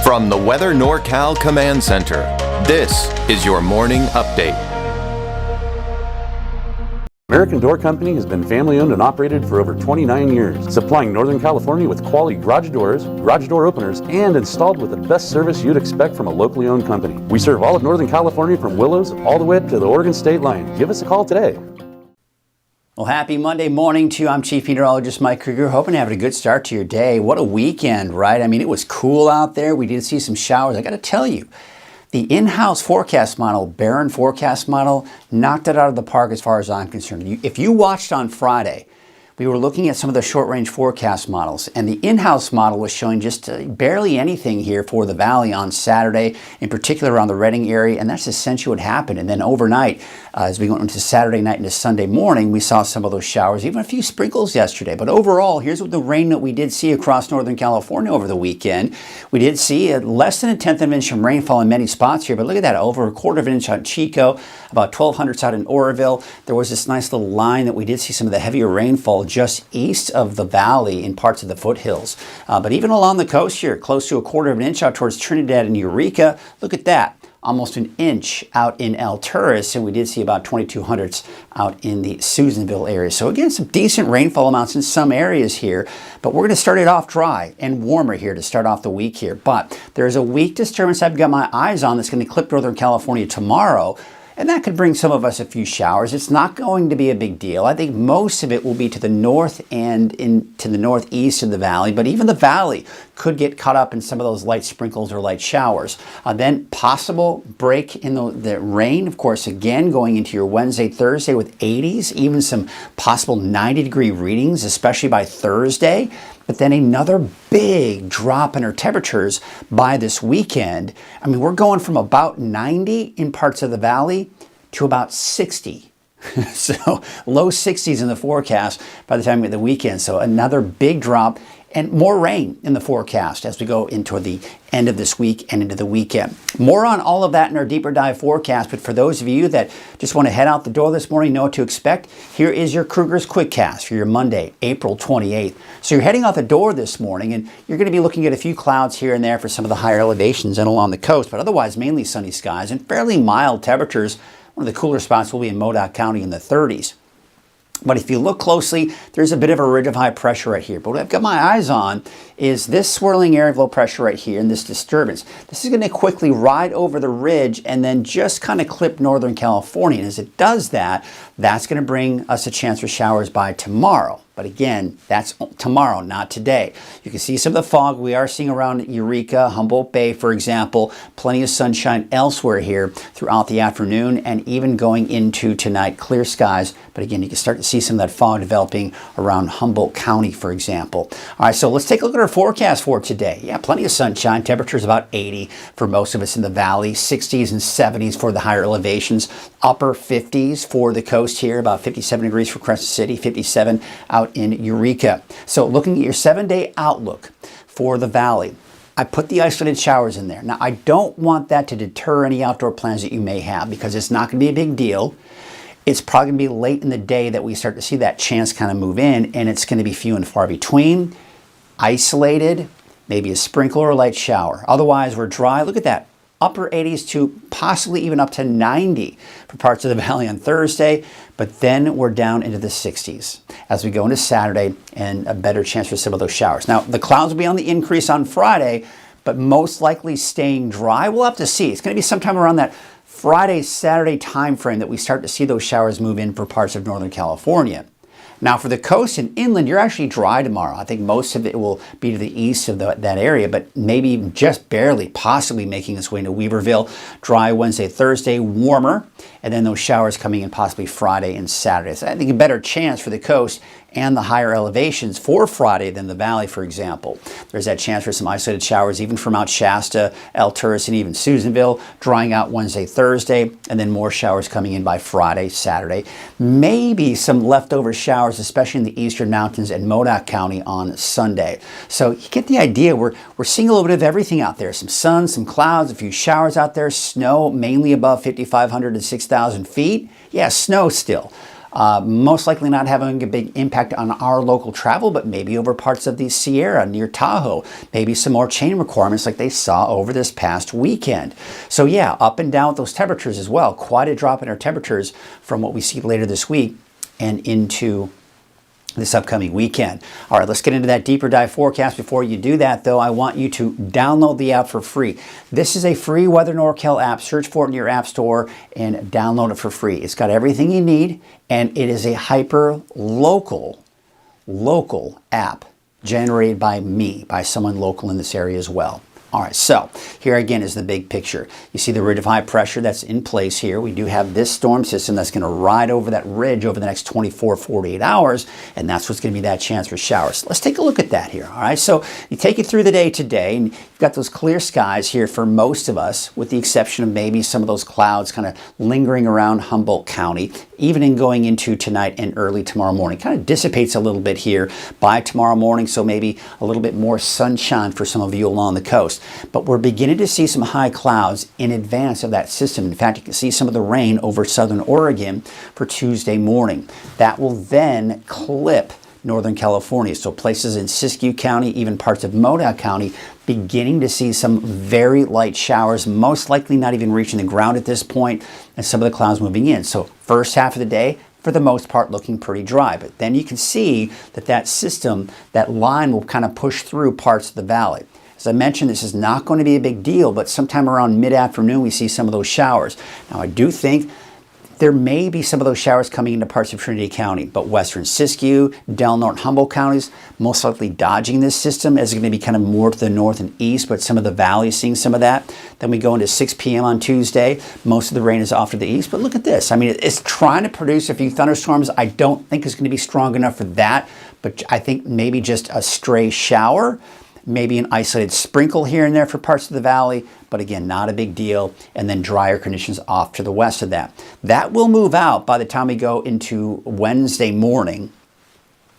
From the Weather NorCal Command Center, this is your morning update. American Door Company has been family-owned and operated for over 29 years, supplying Northern California with quality garage doors, garage door openers, and installed with the best service you'd expect from a locally owned company. We serve all of Northern California from Willows all the way to the Oregon state line. Give us a call today. Well, happy Monday morning to you. I'm Chief Meteorologist Mike Krueger. Hoping to have a good start to your day. What a weekend, right? I mean, it was cool out there. We did see some showers. I got to tell you, the in-house forecast model, Barron forecast model, knocked it out of the park as far as I'm concerned. If you watched on Friday, we were looking at some of the short-range forecast models, and the in-house model was showing just barely anything here for the valley on Saturday, in particular around the Redding area, and that's essentially what happened. And then overnight, as we went into Saturday night into Sunday morning, we saw some of those showers, even a few sprinkles yesterday. But overall, here's what the rain that we did see across Northern California over the weekend. We did see less than a tenth of an inch of rainfall in many spots here, but look at that, over a quarter of an inch on Chico, about 1,200 out in Oroville. There was this nice little line that we did see some of the heavier rainfall just east of the valley in parts of the foothills. But even along the coast here, close to a quarter of an inch out towards Trinidad and Eureka. Look at that. Almost an inch out in Alturas, and we did see about 2,200 out in the Susanville area. So again, some decent rainfall amounts in some areas here, but we're going to start it off dry and warmer here to start off the week here. But there's a weak disturbance I've got my eyes on that's going to clip Northern California tomorrow. And that could bring some of us a few showers. It's not going to be a big deal. I think most of it will be to the north and into the northeast of the valley, but even the valley could get caught up in some of those light sprinkles or light showers. Then possible break in the rain, of course, again, going into your Wednesday, Thursday with 80s, even some possible 90-degree readings, especially by Thursday. But then another big drop in our temperatures by this weekend. I mean, we're going from about 90 in parts of the valley to about 60. So low 60s in the forecast by the time we get the weekend. So another big drop and more rain in the forecast as we go into the end of this week and into the weekend. More on all of that in our deeper dive forecast. But for those of you that just want to head out the door this morning, know what to expect, here is your Krueger's Quickcast for your Monday, April 28th. So you're heading out the door this morning, and you're going to be looking at a few clouds here and there for some of the higher elevations and along the coast, but otherwise mainly sunny skies and fairly mild temperatures. One of the cooler spots will be in Modoc County in the 30s. But if you look closely, there's a bit of a ridge of high pressure right here. But what I've got my eyes on is this swirling area of low pressure right here and this disturbance. This is going to quickly ride over the ridge and then just kind of clip Northern California. And as it does that, that's going to bring us a chance for showers by tomorrow. But again, that's tomorrow, not today. You can see some of the fog we are seeing around Eureka, Humboldt Bay, for example. Plenty of sunshine elsewhere here throughout the afternoon and even going into tonight, clear skies. But again, you can start to see some of that fog developing around Humboldt County, for example. All right, so let's take a look at our forecast for today. Yeah, plenty of sunshine. Temperatures about 80 for most of us in the valley, 60s and 70s for the higher elevations, upper 50s for the coast here, about 57 degrees for Crescent City, 57 out in Eureka. So looking at your 7-day outlook for the valley, I put the isolated showers in there. Now, I don't want that to deter any outdoor plans that you may have because it's not going to be a big deal. It's probably going to be late in the day that we start to see that chance kind of move in, and it's going to be few and far between. Isolated, maybe a sprinkle or a light shower. Otherwise, we're dry. Look at that. Upper 80s to possibly even up to 90 for parts of the valley on Thursday, but then we're down into the 60s as we go into Saturday and a better chance for some of those showers. Now, the clouds will be on the increase on Friday, but most likely staying dry. We'll have to see. It's going to be sometime around that Friday, Saturday time frame that we start to see those showers move in for parts of Northern California. Now for the coast and inland, you're actually dry tomorrow. I think most of it will be to the east of that area, but maybe just barely, possibly making its way into Weaverville. Dry Wednesday, Thursday, warmer, and then those showers coming in possibly Friday and Saturday. So I think a better chance for the coast and the higher elevations for Friday than the valley, for example. There's that chance for some isolated showers even from Mount Shasta, Alturas, and even Susanville, drying out Wednesday, Thursday, and then more showers coming in by Friday, Saturday. Maybe some leftover showers, especially in the eastern mountains and Modoc County on Sunday. So you get the idea. We're seeing a little bit of everything out there. Some sun, some clouds, a few showers out there, snow mainly above 5,500 to 6,000 feet. Yeah, snow still. Most likely not having a big impact on our local travel, but maybe over parts of the Sierra near Tahoe. Maybe some more chain requirements like they saw over this past weekend. So yeah, up and down with those temperatures as well. Quite a drop in our temperatures from what we see later this week and into this upcoming weekend. All right, let's get into that deeper dive forecast. Before you do that, though, I want you to download the app for free. This is a free Weather NorCal app. Search for it in your app store and download it for free. It's got everything you need, and it is a hyper local app generated by me, by someone local in this area as well. All right, so here again is the big picture. You see the ridge of high pressure that's in place here. We do have this storm system that's going to ride over that ridge over the next 24, 48 hours, and that's what's going to be that chance for showers. Let's take a look at that here, all right? So you take it through the day today, and you've got those clear skies here for most of us, with the exception of maybe some of those clouds kind of lingering around Humboldt County, even in going into tonight and early tomorrow morning. Kind of dissipates a little bit here by tomorrow morning, so maybe a little bit more sunshine for some of you along the coast. But we're beginning to see some high clouds in advance of that system. In fact, you can see some of the rain over southern Oregon for Tuesday morning. That will then clip Northern California. So places in Siskiyou County, even parts of Modoc County, beginning to see some very light showers, most likely not even reaching the ground at this point, and some of the clouds moving in. So first half of the day, for the most part, looking pretty dry. But then you can see that that system, that line will kind of push through parts of the valley. As I mentioned, this is not going to be a big deal, but sometime around mid-afternoon, we see some of those showers. Now, I do think there may be some of those showers coming into parts of Trinity County, but western Siskiyou, Del Norte, Humboldt counties, most likely dodging this system, as it's going to be kind of more to the north and east, but some of the valley is seeing some of that. Then we go into 6 p.m. on Tuesday. Most of the rain is off to the east, but look at this. I mean, it's trying to produce a few thunderstorms. I don't think it's going to be strong enough for that, but I think maybe just a stray shower, maybe an isolated sprinkle here and there for parts of the valley, but again, not a big deal. And then drier conditions off to the west of that. That will move out by the time we go into Wednesday morning.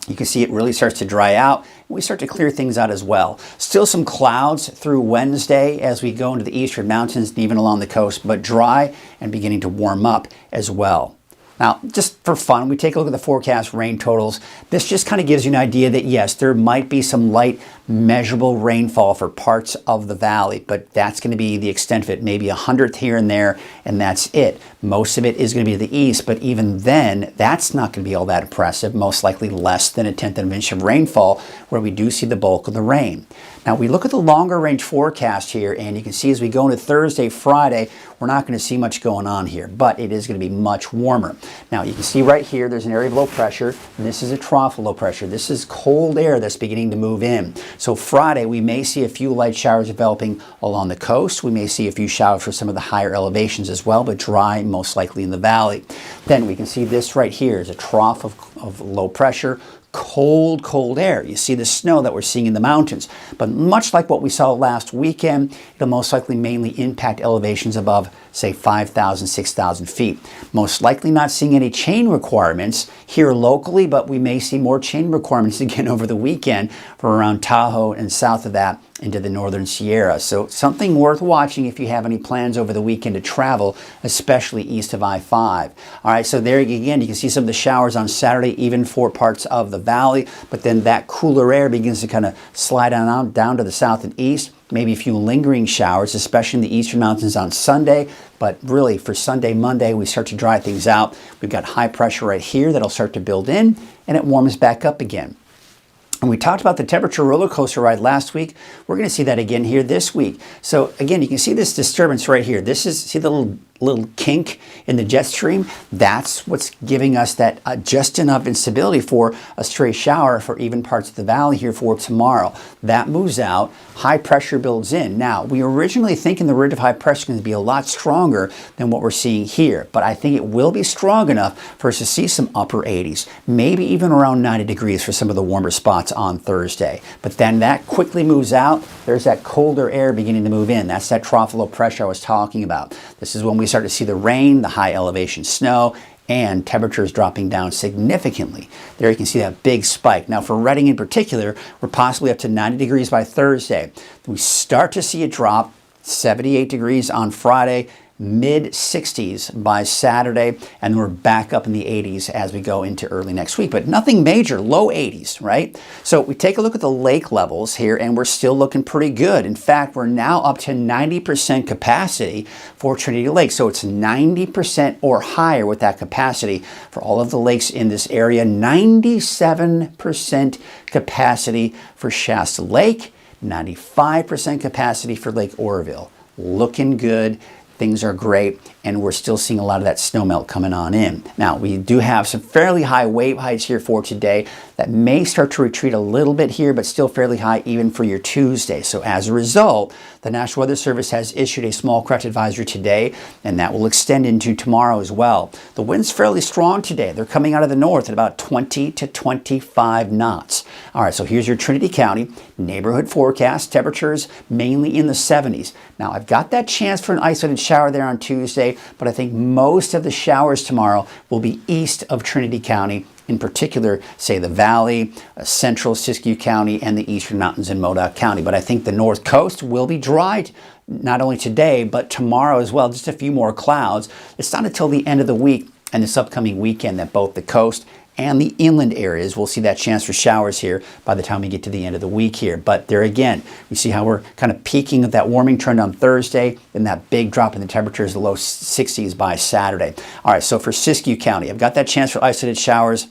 You can see it really starts to dry out. We start to clear things out as well. Still some clouds through Wednesday as we go into the eastern mountains and even along the coast, but dry and beginning to warm up as well. Now, just for fun, we take a look at the forecast rain totals. This just kind of gives you an idea that, yes, there might be some light measurable rainfall for parts of the valley, but that's going to be the extent of it, maybe 100th here and there, and that's it. Most of it is going to be to the east, but even then, that's not going to be all that impressive, most likely less than a tenth of an inch of rainfall, where we do see the bulk of the rain. Now, we look at the longer range forecast here, and you can see as we go into Thursday, Friday, we're not going to see much going on here, but it is going to be much warmer. Now, you can see right here, there's an area of low pressure, and this is a trough of low pressure. This is cold air that's beginning to move in. So Friday, we may see a few light showers developing along the coast. We may see a few showers for some of the higher elevations as well, but dry, most likely in the valley. Then we can see this right here is a trough of low pressure, cold air. You see the snow that we're seeing in the mountains. But much like what we saw last weekend, it'll most likely mainly impact elevations above, say, 5,000, 6,000 feet. Most likely not seeing any chain requirements here locally, but we may see more chain requirements again over the weekend for around Tahoe and south of that into the northern Sierra. So something worth watching if you have any plans over the weekend to travel, especially east of I-5. All right, so there again, you can see some of the showers on Saturday, even for parts of the valley, but then that cooler air begins to kind of slide on down to the south and east. Maybe a few lingering showers, especially in the eastern mountains on Sunday. But really, for Sunday, Monday, we start to dry things out. We've got high pressure right here that'll start to build in, and it warms back up again. And we talked about the temperature roller coaster ride last week. We're going to see that again here this week. So again, you can see this disturbance right here. This is, see the little kink in the jet stream? That's what's giving us that just enough instability for a stray shower for even parts of the valley here for tomorrow. That moves out, high pressure builds in. Now, we were originally thinking the ridge of high pressure is going to be a lot stronger than what we're seeing here, but I think it will be strong enough for us to see some upper 80s, maybe even around 90 degrees for some of the warmer spots on Thursday. But then that quickly moves out. There's that colder air beginning to move in. That's that trough of low pressure I was talking about. This is when we start to see the rain, the high elevation snow, and temperatures dropping down significantly. There you can see that big spike. Now for Redding in particular, we're possibly up to 90 degrees by Thursday. We start to see it drop 78 degrees on Friday, mid-60s by Saturday, and we're back up in the 80s as we go into early next week. But nothing major, low 80s, right? So we take a look at the lake levels here, and we're still looking pretty good. In fact, we're now up to 90% capacity for Trinity Lake. So it's 90% or higher with that capacity for all of the lakes in this area. 97% capacity for Shasta Lake, 95% capacity for Lake Oroville. Looking good. Things are great, and we're still seeing a lot of that snowmelt coming on in. Now, we do have some fairly high wave heights here for today that may start to retreat a little bit here, but still fairly high even for your Tuesday. So as a result, the National Weather Service has issued a small craft advisory today, and that will extend into tomorrow as well. The wind's fairly strong today. They're coming out of the north at about 20 to 25 knots. All right, so here's your Trinity County neighborhood forecast. Temperatures mainly in the 70s. Now, I've got that chance for an isolated shower there on Tuesday, but I think most of the showers tomorrow will be east of Trinity County, in particular, say the Valley, central Siskiyou County, and the eastern mountains in Modoc County. But I think the north coast will be dry not only today, but tomorrow as well. Just a few more clouds. It's not until the end of the week and this upcoming weekend that both the coast and the inland areas will see that chance for showers here by the time we get to the end of the week here. But there again, we see how we're kind of peaking at that warming trend on Thursday, and that big drop in the temperatures, the low 60s by Saturday. All right, so for Siskiyou County, I've got that chance for isolated showers.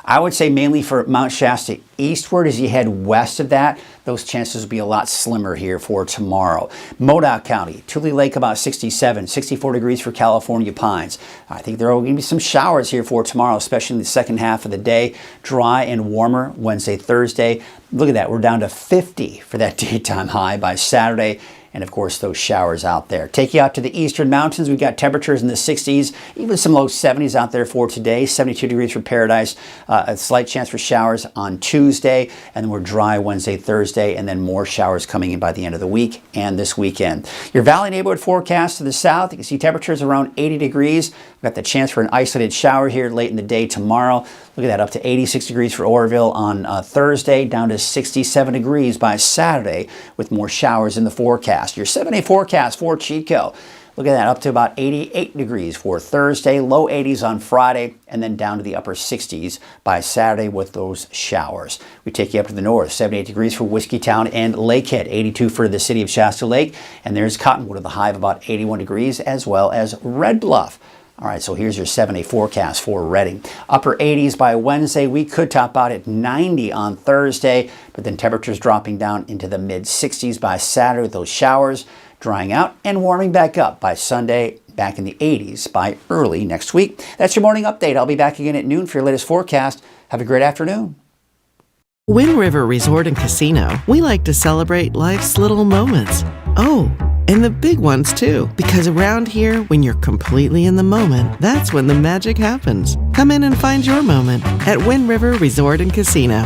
I would say mainly for Mount Shasta eastward. As you head west of that, those chances will be a lot slimmer here for tomorrow. Modoc County, Tule Lake about 67, 64 degrees for California Pines. I think there are going to be some showers here for tomorrow, especially in the second half of the day. Dry and warmer Wednesday, Thursday. Look at that, we're down to 50 for that daytime high by Saturday. And of course, those showers out there. Take you out to the eastern mountains. We've got temperatures in the 60s, even some low 70s out there for today. 72 degrees for Paradise. A slight chance for showers on Tuesday. And then we're dry Wednesday, Thursday, and then more showers coming in by the end of the week and this weekend. Your Valley neighborhood forecast to the south. You can see temperatures around 80 degrees. We've got the chance for an isolated shower here late in the day tomorrow. Look at that, up to 86 degrees for Oroville on Thursday, down to 67 degrees by Saturday with more showers in the forecast. Your 7-day forecast for Chico. Look at that, up to about 88 degrees for Thursday, low 80s on Friday, and then down to the upper 60s by Saturday with those showers. We take you up to the north, 78 degrees for Whiskeytown and Lakehead, 82 for the city of Shasta Lake, and there's Cottonwood with a high of about 81 degrees, as well as Red Bluff. All right, so here's your 7-day forecast for Redding. Upper 80s by Wednesday. We could top out at 90 on Thursday, but then temperatures dropping down into the mid-60s by Saturday with those showers drying out and warming back up by Sunday, back in the 80s by early next week. That's your morning update. I'll be back again at noon for your latest forecast. Have a great afternoon. Wind River Resort and Casino, we like to celebrate life's little moments. Oh, and the big ones too, because around here, when you're completely in the moment, that's when the magic happens. Come in and find your moment at Wind River Resort and Casino.